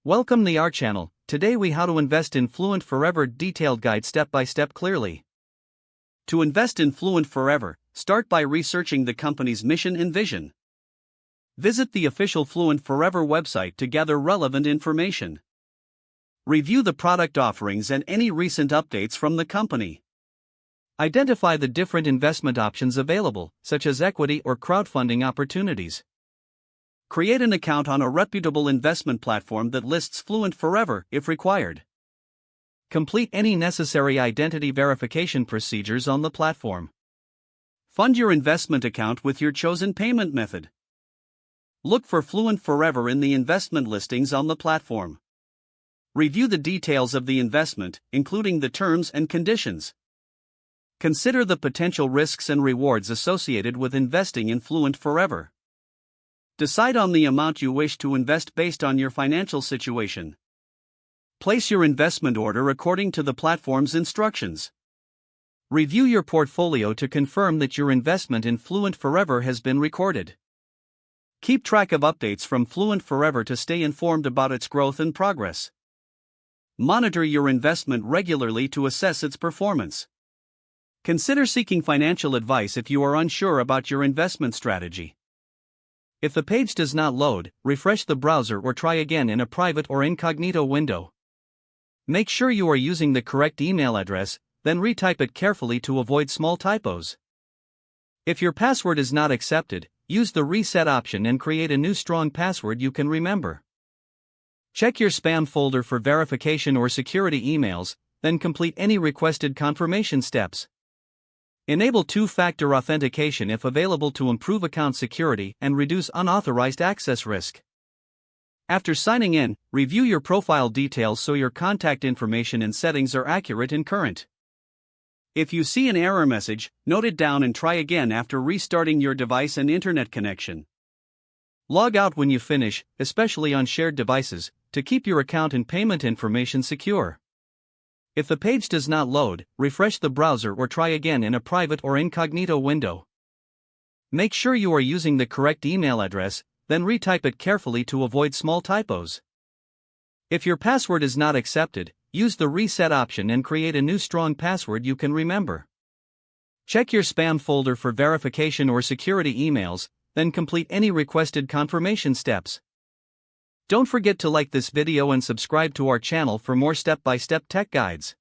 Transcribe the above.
Welcome to our channel. Today we how to invest in Fluent Forever detailed guide step by step clearly. To invest in Fluent Forever, start by researching the company's mission and vision. Visit the official Fluent Forever website to gather relevant information. Review the product offerings and any recent updates from the company. Identify the different investment options available, such as equity or crowdfunding opportunities. Create an account on a reputable investment platform that lists Fluent Forever if required. Complete any necessary identity verification procedures on the platform. Fund your investment account with your chosen payment method. Look for Fluent Forever in the investment listings on the platform. Review the details of the investment, including the terms and conditions. Consider the potential risks and rewards associated with investing in Fluent Forever. Decide on the amount you wish to invest based on your financial situation. Place your investment order according to the platform's instructions. Review your portfolio to confirm that your investment in Fluent Forever has been recorded. Keep track of updates from Fluent Forever to stay informed about its growth and progress. Monitor your investment regularly to assess its performance. Consider seeking financial advice if you are unsure about your investment strategy. If the page does not load, refresh the browser or try again in a private or incognito window. Make sure you are using the correct email address, then retype it carefully to avoid small typos. If your password is not accepted, use the reset option and create a new strong password you can remember. Check your spam folder for verification or security emails, then complete any requested confirmation steps. Enable two-factor authentication if available to improve account security and reduce unauthorized access risk. After signing in, review your profile details so your contact information and settings are accurate and current. If you see an error message, note it down and try again after restarting your device and internet connection. Log out when you finish, especially on shared devices, to keep your account and payment information secure. If the page does not load, refresh the browser or try again in a private or incognito window. Make sure you are using the correct email address, then retype it carefully to avoid small typos. If your password is not accepted, use the reset option and create a new strong password you can remember. Check your spam folder for verification or security emails, then complete any requested confirmation steps. Don't forget to like this video and subscribe to our channel for more step-by-step tech guides.